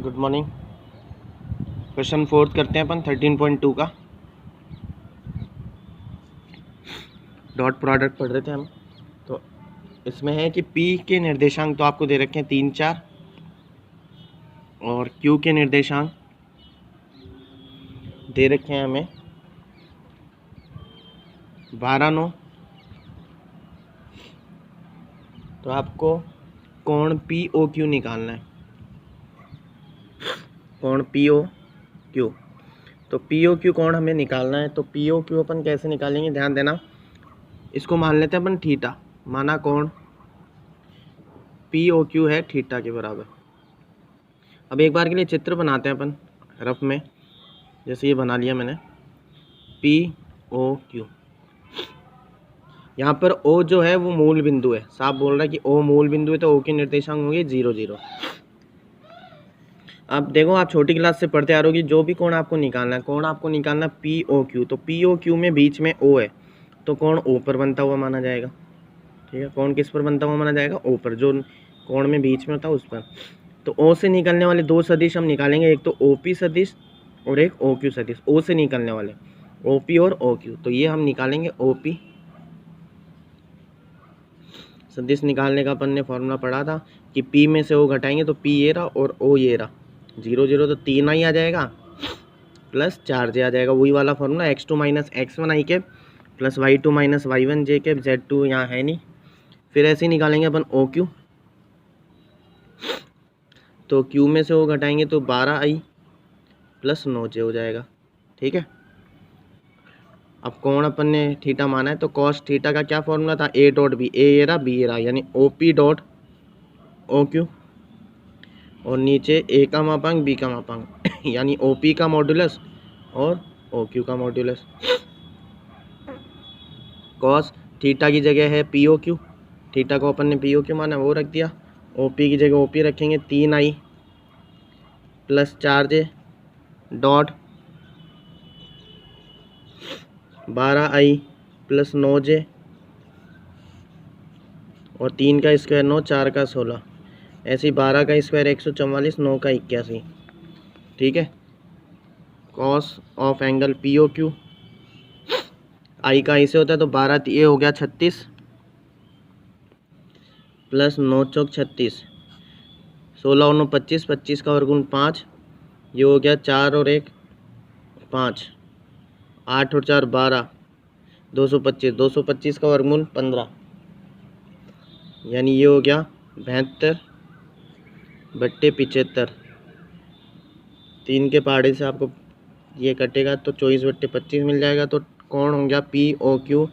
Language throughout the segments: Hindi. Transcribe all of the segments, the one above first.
Good morning. क्वेश्चन फोर्थ करते हैं अपन 13.2 का। डॉट प्रोडक्ट पढ़ रहे थे हम। तो इसमें है कि P के निर्देशांक तो आपको दे रखे हैं 3, 4 और Q के निर्देशांक दे रखे हैं हमें 12, 9। तो आपको कोण POQ निकालना है। कोण POQ, तो POQ कोण हमें निकालना है। तो POQ अपन कैसे निकालेंगे, ध्यान देना। इसको मान लेते हैं अपन थीटा। माना कोण POQ है थीटा के बराबर। अब एक बार के लिए चित्र बनाते हैं अपन रफ में। जैसे ये बना लिया मैंने POQ। यहाँ पर O जो है वो मूल बिंदु है। साफ बोल रहा है कि O मूल बिंदु है, तो O के निर्देशांक होंगे 0, 0। अब देखो, आप छोटी क्लास से पढ़ते आ रहे हो कि जो भी कोण आपको निकालना है, कोण आपको निकालना POQ। तो POQ में बीच में O है, तो कोण O पर बनता हुआ माना जाएगा। ठीक है, कोण किस पर बनता हुआ माना जाएगा? O पर। जो कोण में बीच में होता है उस पर। तो O से निकलने वाले दो सदिश हम निकालेंगे, एक तो OP सदिश और एक OQ सदिश। O से निकलने वाले OP और OQ, तो ये हम निकालेंगे OP सदिश। निकालने का अपन ने फॉर्मूला पढ़ा था कि P में से O घटाएंगे तो P ये रहा और O ये रहा। 0, 0 तो 3 ही आ जाएगा प्लस 4j आ जाएगा। वही वाला formula x2 minus x1 i cap plus y2 minus y1 j cap. z2 यहाँ है नहीं। फिर ऐसे ही निकालेंगे अपन OQ। तो Q में से O घटाएंगे तो 12i प्लस 9j हो जाएगा। ठीक है। अब कोण अपन ने थीटा माना है, तो कॉस थीटा का क्या फॉर्मूला था? A dot B. ए ये रहा, बी ये रहा, यानी OP डॉट OQ। और नीचे A का मापांक, B का मापांक यानी OP का मॉड्यूलस और OQ का मॉड्यूलस। कॉस थीटा की जगह है POQ। थीटा को अपन ने POQ माना, वो रख दिया। OP की जगह OP रखेंगे 3i plus 4j dot 12i plus 9j और 3 का स्क्वायर 9, 4 का 16, ऐसे ही 12 का स्क्वायर 144, 9 का 81। ठीक है। कॉस ऑफ एंगल POQ, आई का ऐसे होता है, तो 12 ये हो गया 36 प्लस 9 चौक 36, 16 और 9 25, 25 का वर्गमूल 5, ये हो गया 4 और 1 5, 8 और 4 12, 225, 225 का वर्गमूल 15, यानी ये हो गया 72/75। 3 के पहाड़े से आपको ये कटेगा तो 24/25 मिल जाएगा। तो कोण हो गया POQ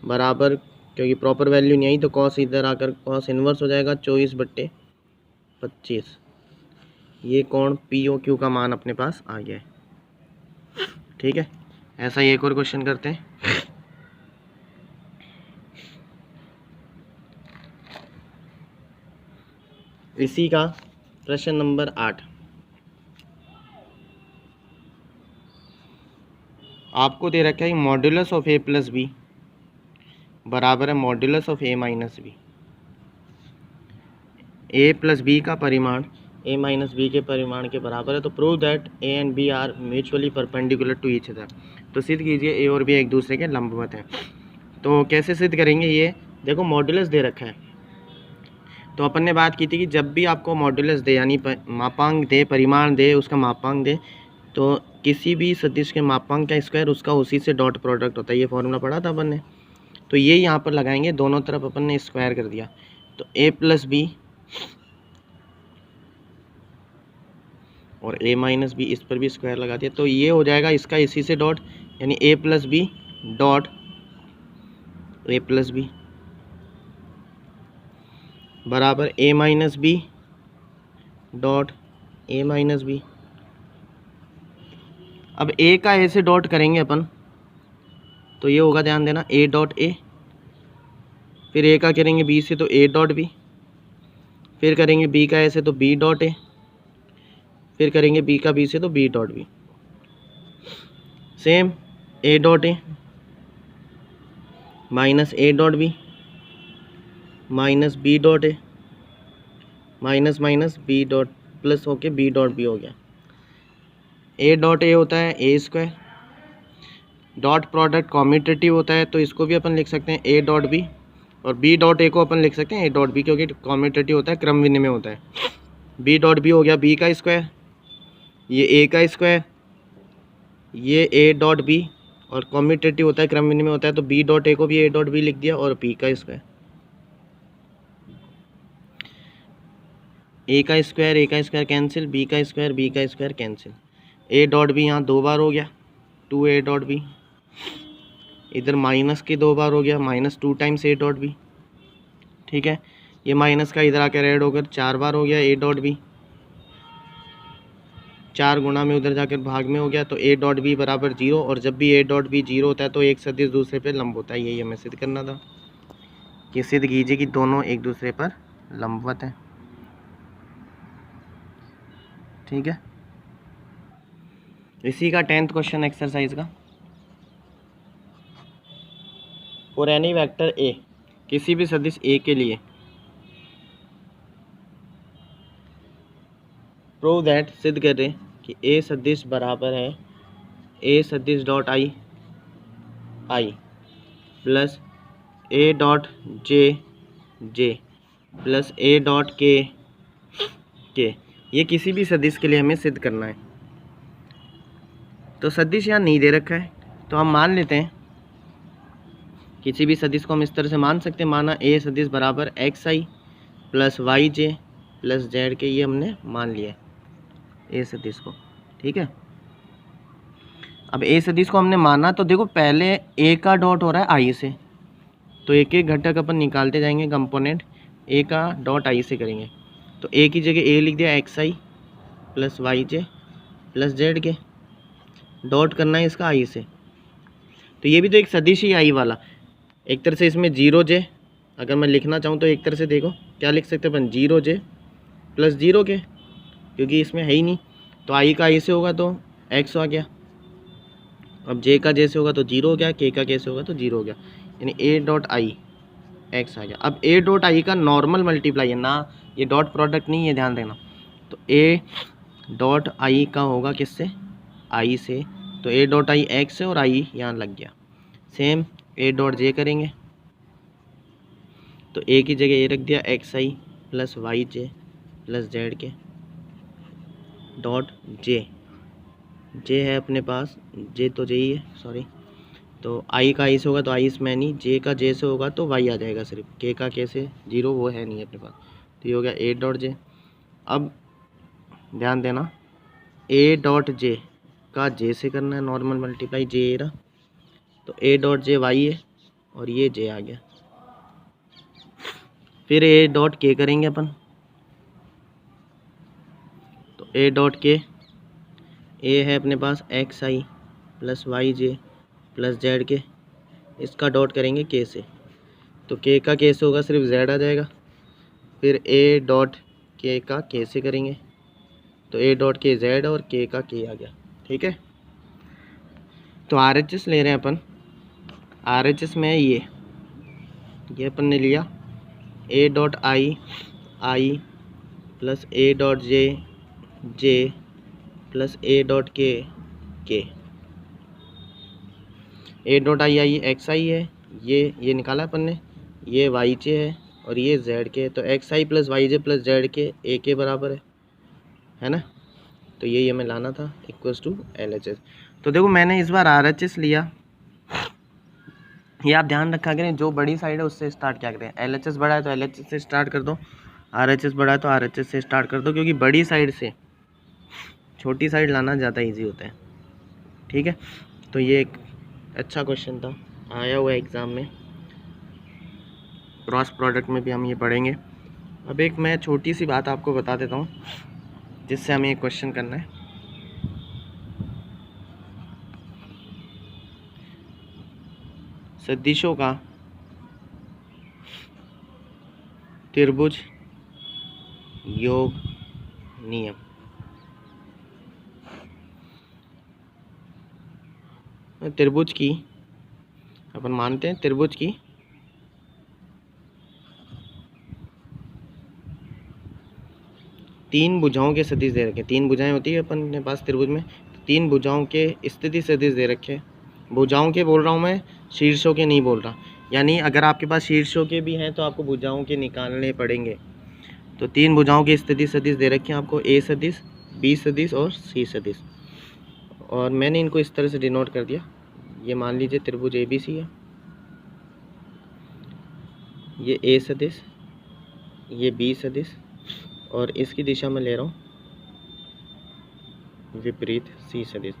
बराबर, क्योंकि प्रॉपर वैल्यू नहीं आई तो कॉस इधर आकर कॉस इन्वर्स हो जाएगा 24/25। ये कोण POQ का मान अपने पास आ गया है। ठीक है। ऐसा ही एक और क्वेश्चन करते हैं। इसी का प्रश्न नंबर 8। आपको दे रखा है modulus of A plus B बराबर है modulus of A minus B. A plus B का परिमाण A माइनस बी के परिमाण के बराबर है। तो prove that A and B are mutually perpendicular to each other. तो सिद्ध कीजिए A और B एक दूसरे के लंबवत हैं। तो कैसे सिद्ध करेंगे? ये देखो, मॉड्यूलस दे रखा है। तो अपन ने बात की थी कि जब भी आपको मॉड्यूलस दे, यानी मापांक दे, परिमाण दे, उसका मापांक दे, तो किसी भी सदिश के मापांक का स्क्वायर उसका उसी से डॉट प्रोडक्ट होता है। ये फॉर्मूला पढ़ा था अपन ने। तो ये यहाँ पर लगाएंगे, दोनों तरफ अपन ने स्क्वायर कर दिया। तो A प्लस बी और A माइनस बी, इस पर भी स्क्वायर लगा दिया। तो ये हो जाएगा इसका इसी से डॉट, यानी A plus B dot A plus B बराबर A minus B dot A minus B. अब A का A से डॉट करेंगे अपन, तो ये होगा, ध्यान देना, A डॉट A। फिर A का करेंगे B से, तो A डॉट B। फिर करेंगे B का A से, तो B डॉट A। फिर करेंगे B का B से, तो B dot B। Same A dot A minus A dot B minus B dot A minus minus B dot plus होके बी डॉट बी हो गया। ए डॉट ए होता है ए स्क्वायर, डॉट प्रोडक्ट कॉम्यूटेटिव होता है तो इसको भी अपन लिख सकते हैं ए डॉट बी, और बी डॉट ए को अपन लिख सकते हैं ए डॉट बी, क्योंकि कॉम्यूटेटिव होता है, क्रम विनिमय होता है। बी डॉट बी हो गया बी का स्क्वायर, ये ए का स्क्वायर, ये ए डॉट बी, और कॉम्यूटेटिव होता है, क्रम विनिमय होता है, तो बी डॉट ए को भी ए डॉट बी लिख दिया, और बी का स्क्वायर, ए का स्क्वायर कैंसिल, बी का square cancel. A dot B यहाँ 2 बार हो गया, 2 ए डॉट बी, इधर माइनस के 2 बार हो गया, -2 टाइम्स ए डॉट बी, ठीक है। ये माइनस का इधर आकर ऐड होकर 4 बार हो गया ए डॉट बी, 4 गुणा में उधर जाकर भाग में हो गया, तो ए डॉट बी बराबर 0, और जब भी ए डॉट बी 0 होता है तो एक सदिश दूसरे पे लंब होता है। यही हमें सिद्ध करना था कि सिद्ध कीजिए कि दोनों एक दूसरे पर लंबवत हैं, ठीक है। इसी का 10th क्वेश्चन एक्सरसाइज का, फॉर एनी वेक्टर ए, किसी भी सदिश ए के लिए प्रूव दैट, सिद्ध कर रहे कि ए सदिश बराबर है ए सदिश dot I I plus A dot J J plus A dot के। ये किसी भी सदिश के लिए हमें सिद्ध करना है। तो सदिश यहाँ नहीं दे रखा है, तो हम मान लेते हैं किसी भी सदिश को हम इस तरह से मान सकते हैं। माना ए सदिश बराबर एक्स आई प्लस वाई जे प्लस जेड के, ये हमने मान लिया ए सदिश को, ठीक है। अब ए सदिश को हमने माना, तो देखो पहले ए का डॉट हो रहा है आई से, तो एक एक घटक अपन निकालते जाएंगे, कंपोनेंट ए का डॉट आई से करेंगे। तो ए की जगह ए लिख दिया एक्स आई प्लस वाई जे प्लस जेड के, डॉट करना है इसका आई से, तो ये भी तो एक सदिश ही आई वाला। एक तरह से इसमें 0 जे अगर मैं लिखना चाहूँ तो एक तरह से देखो क्या लिख सकते हैं अपन, 0 जे प्लस 0 के, क्योंकि इसमें है ही नहीं, तो आई का आई से होगा तो एक्स आ गया, अब जे का जे से होगा तो 0 हो गया, के का के से होगा तो 0 हो गया, यानी ए डॉट आई एक्स आ गया। अब ए डॉट आई का नॉर्मल मल्टीप्लाई है ना, ये डॉट प्रोडक्ट नहीं है, ध्यान देना। तो ए डॉट आई का होगा किससे, आई से, तो ए डॉट आई एक्स से और आई यहाँ लग गया। सेम ए डॉट जे करेंगे, तो ए की जगह ए रख दिया एक्स आई प्लस वाई जे प्लस जेड के, डॉट जे है अपने पास, जे तो जे ही है, सॉरी, तो आई का आई से होगा तो आई इसमें नहीं, जे का जे से होगा तो वाई आ जाएगा सिर्फ, के का के से 0 वो है नहीं अपने पास, तो ये हो गया ए डॉट जे। अब ध्यान देना, ए डॉट जे का जे से करना है नॉर्मल मल्टीप्लाई, जे रहा, तो ए डॉट जे वाई है और ये जे आ गया। फिर ए डॉट के करेंगे अपन, तो ए डॉट के, ए है अपने पास एक्स आई प्लस वाई जे प्लस जेड के, इसका डॉट करेंगे के से, तो के का के से होगा सिर्फ जेड आ जाएगा। फिर ए डॉट के का के से करेंगे, तो ए डॉट के जेड और के का के आ गया, ठीक है। तो आर एच एस ले रहे हैं अपन, आर एच एस में ये अपन ने लिया ए dot I I plus A dot J J plus A dot के ए डॉट आई आई एक्स आई है, ये निकाला अपन ने, ये वाई जे है और ये जेड के, तो एक्स आई प्लस वाई जे प्लस जेड के ए के बराबर है ना, तो यही हमें लाना था equals to L H S. तो देखो मैंने इस बार आर एच एस लिया, ये आप ध्यान रखा करें, जो बड़ी साइड है उससे स्टार्ट क्या करें, एल एच एस बड़ा है तो एल एच एस से स्टार्ट कर दो, आर एच एस बड़ा है तो आर एच एस से स्टार्ट कर दो, क्योंकि बड़ी साइड से छोटी साइड लाना ज़्यादा इजी होता है, ठीक है। तो ये एक अच्छा क्वेश्चन था, आया हुआ एग्ज़ाम में, क्रॉस प्रोडक्ट में भी हम ये पढ़ेंगे। अब एक मैं छोटी सी बात आपको बता देता हूँ जिससे हमें एक क्वेश्चन करना है। सदिशों का त्रिभुज योग नियम, त्रिभुज की अपन मानते हैं, त्रिभुज की 3 भुजाओं के सदिश दे रखे, 3 भुजाएं होती है अपन के पास त्रिभुज में, 3 भुजाओं के स्थिति सदिश दे रखे। भुजाओं के बोल रहा हूँ मैं, शीर्षों के नहीं बोल रहा। यानी अगर आपके पास शीर्षों के भी हैं तो आपको भुजाओं के निकालने पड़ेंगे। तो 3 भुजाओं के स्थिति सदिश दे रखे हैं आपको, ए सदिश, बी सदिश और सी सदिश। और मैंने इनको इस तरह से डिनोट कर दिया। ये मान लीजिए त्रिभुज ए बी सी है, ये ए सदिश, ये बी सदिश, और इसकी दिशा में ले रहा हूँ विपरीत सी सदिश।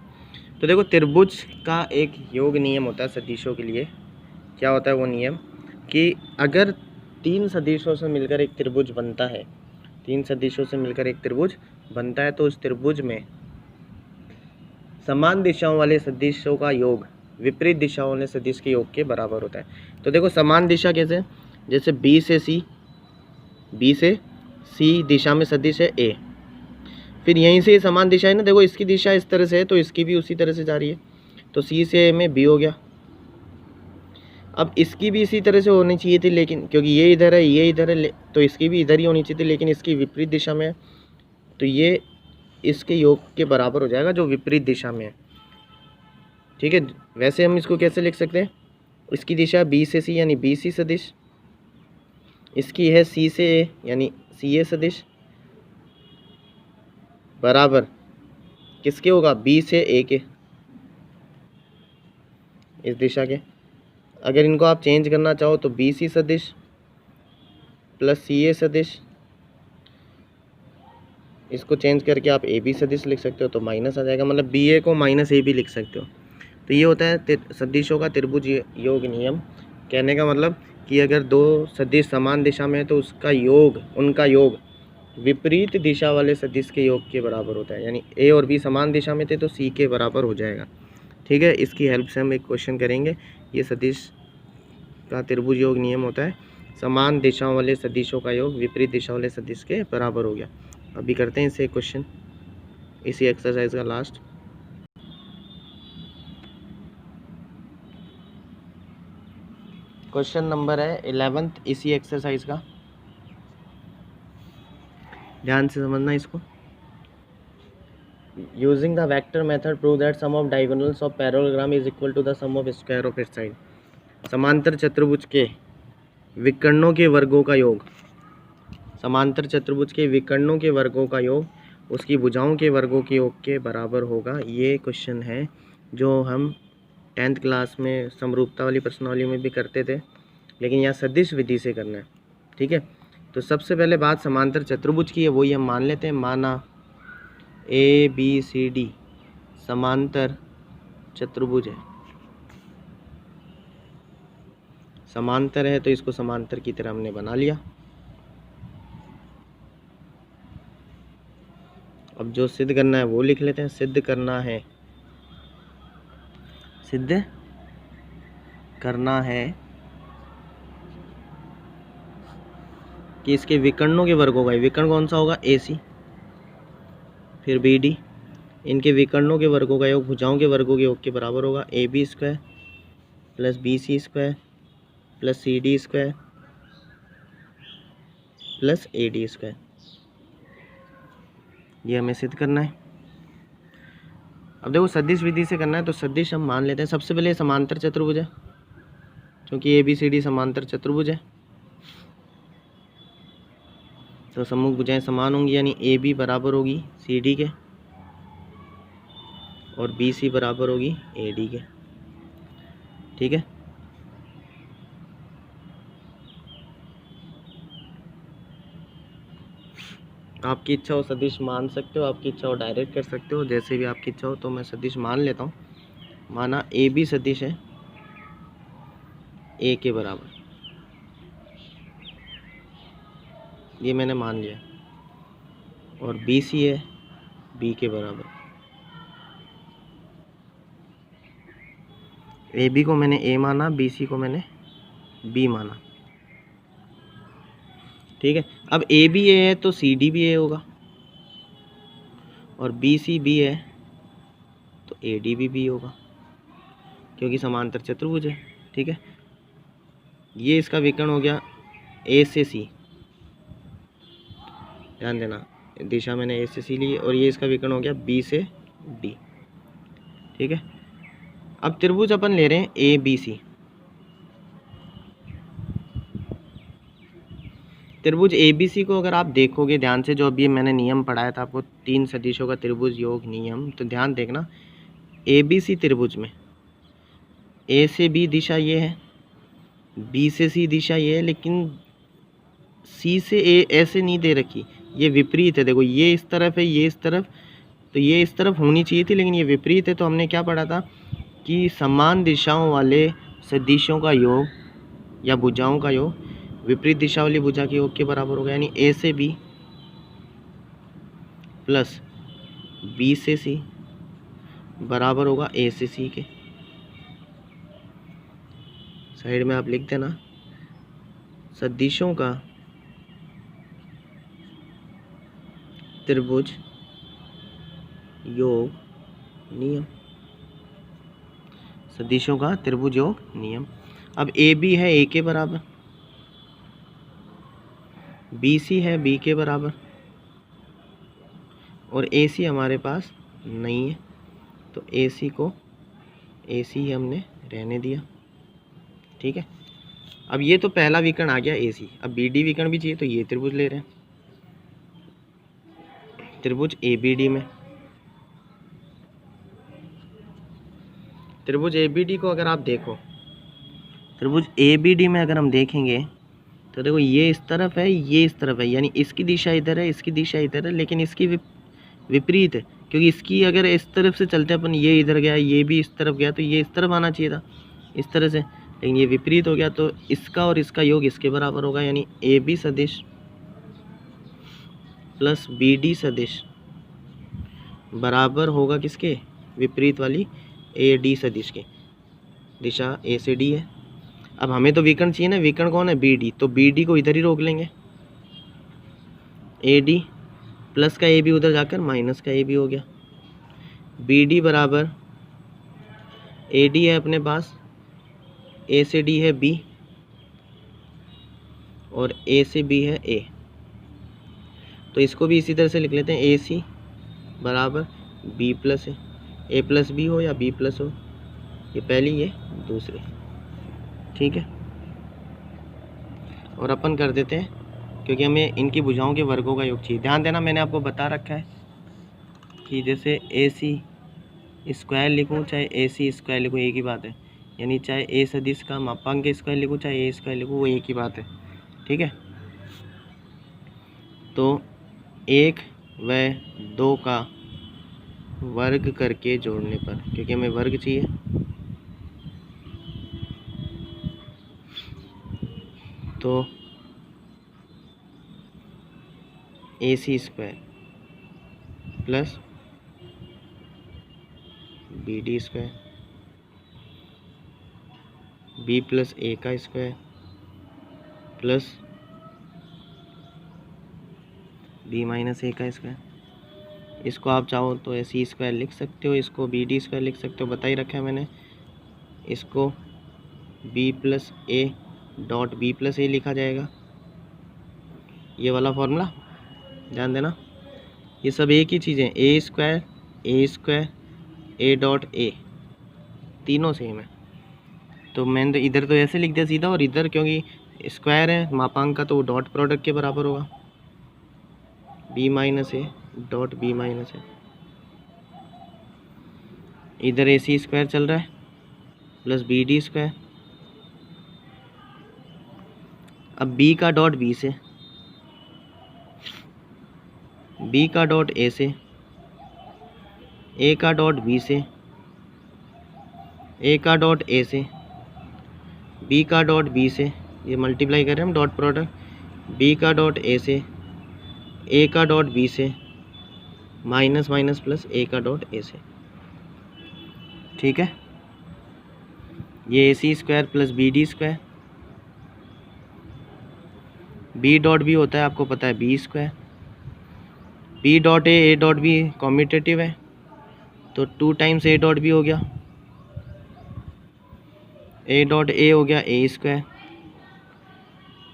तो देखो त्रिभुज का एक योग नियम होता है सदिशों के लिए। क्या होता है वो नियम कि अगर 3 सदिशों से मिलकर एक त्रिभुज बनता है, 3 सदिशों से मिलकर एक त्रिभुज बनता है, तो उस त्रिभुज में समान दिशाओं वाले सदिशों का योग विपरीत दिशाओं वाले सदिश के योग के बराबर होता है। तो देखो समान दिशा कैसे, जैसे बी से सी दिशा में सदिश है ए, फिर यहीं से समान दिशा है ना, देखो इसकी दिशा इस तरह से है तो इसकी भी उसी तरह से जा रही है, तो सी से ए में बी हो गया। अब इसकी भी इसी तरह से होनी चाहिए थी, लेकिन क्योंकि ये इधर है ये इधर है, तो इसकी भी इधर ही होनी चाहिए थी, लेकिन इसकी विपरीत दिशा में है, तो ये इसके योग के बराबर हो जाएगा जो विपरीत दिशा में है। ठीक है, वैसे हम इसको कैसे लिख सकते हैं, इसकी दिशा बी से सी यानी बी सी सदिश, इसकी है सी से ए यानी सी ए सदिश, बराबर किसके होगा, बी से ए के, इस दिशा के। अगर इनको आप चेंज करना चाहो तो बी सी सदिश प्लस सी ए सदिश, इसको चेंज करके आप ए बी सदिश लिख सकते हो, तो माइनस आ जाएगा, मतलब बी ए को माइनस ए भी लिख सकते हो। तो ये होता है सदिशों का त्रिभुज योग नियम। कहने का मतलब कि अगर 2 सदिश समान दिशा में है तो उसका योग, उनका योग विपरीत दिशा वाले सदिश के योग के बराबर होता है। यानी ए और बी समान दिशा में थे तो सी के बराबर हो जाएगा। ठीक है, इसकी हेल्प से हम एक क्वेश्चन करेंगे। ये सदिश का त्रिभुज योग नियम होता है, समान दिशाओं वाले सदिशों का योग विपरीत दिशा वाले सदिश के बराबर हो गया। अभी करते हैं इससे क्वेश्चन, इसी एक्सरसाइज का लास्ट। क्वेश्चन नंबर है 11th इसी एक्सरसाइज का, ध्यान से समझना इसको। Using the vector method prove that sum of diagonals of parallelogram is equal to the sum of square of its side. समांतर चतुर्भुज के विकर्णों के वर्गों का योग, समांतर चतुर्भुज के विकर्णों के वर्गों का योग उसकी भुजाओं के वर्गों के योग के बराबर होगा। ये क्वेश्चन है जो हम 10th क्लास में समरूपता वाली प्रश्नावली में भी करते थे, लेकिन यहाँ सदिश विधि से करना है। ठीक है, तो सबसे पहले बात समांतर चतुर्भुज की है, वही हम मान लेते हैं। माना ए बी सी डी समांतर चतुर्भुज है, समांतर है तो इसको समांतर की तरह हमने बना लिया। अब जो सिद्ध करना है वो लिख लेते हैं। सिद्ध करना है कि इसके विकर्णों के वर्गों का, विकर्ण कौन सा होगा, ए सी, फिर बी डी, इनके विकर्णों के वर्गों का योग भुजाओं के वर्गों के योग के बराबर होगा। A B square plus B C square plus C D square plus A D square. ये हमें सिद्ध करना है। अब देखो सदिश विधि से करना है, तो सदिश हम मान लेते हैं। सबसे पहले समांतर चतुर्भुज है, क्योंकि ए बी सी डी समांतर चतुर्भुज है, तो सम्मुख भुजाएं समान होंगी, यानी ए बी बराबर होगी सी डी के और बी सी बराबर होगी ए डी के। ठीक है, आपकी इच्छा हो सदिश मान सकते हो, आपकी इच्छा हो डायरेक्ट कर सकते हो, जैसे भी आपकी इच्छा हो। तो मैं सदिश मान लेता हूँ। माना ए बी सदिश है ए के बराबर, ये मैंने मान लिया, और बी सी है बी के बराबर। ए बी को मैंने ए माना, बी सी को मैंने बी माना। ठीक है, अब ए बी ए है तो सी डी भी ए होगा, और बी सी बी है तो ए डी भी बी होगा, क्योंकि समांतर चतुर्भुज है। ठीक है, ये इसका विकर्ण हो गया ए से सी, ध्यान देना दिशा मैंने ए से सी ली और ये इसका विकर्ण हो गया बी से डी। ठीक है, अब त्रिभुज अपन ले रहे हैं ए बी सी। त्रिभुज ए बी सी को अगर आप देखोगे ध्यान से, जो अभी मैंने नियम पढ़ाया था आपको, 3 सदिशों का त्रिभुज योग नियम, तो ध्यान देखना ए बी सी त्रिभुज में ए से बी दिशा ये है, बी से सी दिशा ये है, लेकिन सी से ए ऐसे नहीं दे रखी, ये विपरीत है। देखो ये इस तरफ है, ये इस तरफ, तो ये इस तरफ होनी चाहिए थी लेकिन ये विपरीत है। तो हमने क्या पढ़ा था कि समान दिशाओं वाले सदिशों का योग या भुजाओं का योग विपरीत दिशा वाली भुजा के योग के बराबर होगा। यानी ए से बी प्लस बी से सी बराबर होगा ए से सी के। साइड में आप लिख देना सदिशों का त्रिभुज योग नियम, सदिशों का त्रिभुज योग नियम। अब ए बी है ए के बराबर, बी सी है बी के बराबर और ए सी हमारे पास नहीं है, तो ए सी को ए सी हमने रहने दिया। ठीक है, अब ये तो पहला विकर्ण आ गया ए सी। अब बी डी विकर्ण भी चाहिए, तो ये त्रिभुज ले रहे हैं, त्रिभुज ए बी डी में। त्रिभुज ए बी डी को अगर आप देखो, त्रिभुज ए बी डी में अगर हम देखेंगे तो देखो ये इस तरफ है, ये इस तरफ है, यानी इसकी दिशा इधर है, इसकी दिशा इधर है, लेकिन इसकी विपरीत है। क्योंकि इसकी अगर इस तरफ से चलते अपन, ये इधर गया, ये भी इस तरफ गया, तो ये इस तरफ आना चाहिए था इस तरह से, लेकिन ये विपरीत हो गया। तो इसका और इसका योग इसके बराबर होगा, यानी ए बी सदिश प्लस बी डी सदिश बराबर होगा किसके, विपरीत वाली ए डी सदिश के। दिशा ए से डी है। अब हमें तो विकर्ण चाहिए ना, विकर्ण कौन है, बी डी, तो बी डी को इधर ही रोक लेंगे। ए डी प्लस का ए बी उधर जाकर माइनस का ए बी हो गया। बी डी बराबर ए डी है अपने पास, ए से डी है बी और ए से बी है ए, तो इसको भी इसी तरह से लिख लेते हैं। ए सी बराबर बी प्लस है, ए प्लस बी हो या बी प्लस हो, ये पहली ये दूसरी। ठीक है, और अपन कर देते हैं क्योंकि हमें इनकी भुजाओं के वर्गों का योग चाहिए। ध्यान देना मैंने आपको बता रखा है कि जैसे ए सी स्क्वायर लिखूँ चाहे ए सी स्क्वायर लिखूँ एक ही बात है, यानी चाहे ए सदिश का मापांक स्क्वायर लिखूँ चाहे ए स्क्वायर लिखूँ वो एक ही बात है। ठीक है, तो 1 व 2 का वर्ग करके जोड़ने पर, क्योंकि हमें वर्ग चाहिए, तो A C square plus B D square B plus A का square plus B minus A का स्क्वायर। इसको आप चाहो तो ए सी स्क्वायर लिख सकते हो, इसको बी डी स्क्वायर लिख सकते हो, बता ही रखा है मैंने। इसको B plus A dot B plus A लिखा जाएगा, ये वाला फॉर्मूला ध्यान देना। ये सब एक ही चीज़ें, ए स्क्वायर ए डॉट ए तीनों सेम है। तो मैंने इधर तो ऐसे लिख दिया सीधा, और इधर क्योंकि स्क्वायर है मापांक का तो वो डॉट प्रोडक्ट के बराबर होगा, B minus A dot B minus A. इधर ए सी स्क्वायर चल रहा है प्लस बी डी स्क्वायर। अब बी का डॉट बी से, बी का डॉट ए से, ए का डॉट बी से, ए का डॉट ए से, बी का डॉट बी से, ये मल्टीप्लाई कर रहे हैं हम डॉट प्रोडक्ट, बी का डॉट ए से, ए का डॉट बी से, माइनस माइनस प्लस ए का डॉट ए से। ठीक है, ये A C square plus B D square, B dot B होता है आपको पता है B square, B dot A dot B commutative है तो 2 टाइम्स ए डॉट बी हो गया, ए डॉट ए हो गया ए स्क्वायर,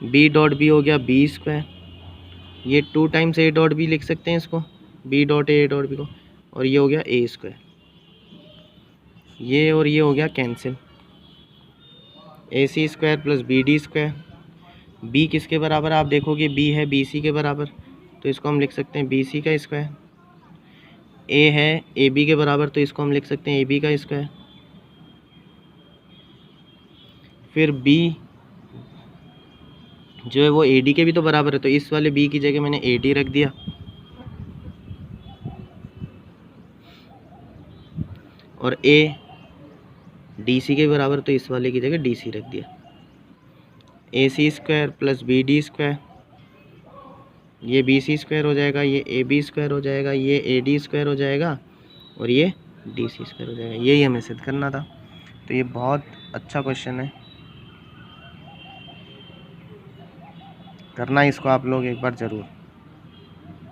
बी डॉट बी हो गया बी स्क्वायर, ये 2 टाइम्स ए डॉट बी लिख सकते हैं इसको, B dot A dot B को, और ये हो गया ए स्क्वायर, ये और ये हो गया cancel, A C square plus B D square. B किसके बराबर आप देखोगे, बी है बी सी के बराबर, तो इसको हम लिख सकते हैं बी सी का स्क्वायर। ए है ए बी के बराबर, तो इसको हम लिख सकते हैं ए बी का स्क्वायर। फिर बी जो है वो ए डी के भी तो बराबर है, तो इस वाले बी की जगह मैंने ए डी रख दिया, और ए डी सी के बराबर, तो इस वाले की जगह डी सी रख दिया। A C square plus B D square, ये बी सी स्क्वायर हो जाएगा, ये ए बी स्क्वायर हो जाएगा, ये ए डी स्क्वायर हो जाएगा, और ये डी सी स्क्वायर हो जाएगा। यही हमें सिद्ध करना था। तो ये बहुत अच्छा क्वेश्चन है, करना इसको आप लोग एक बार ज़रूर।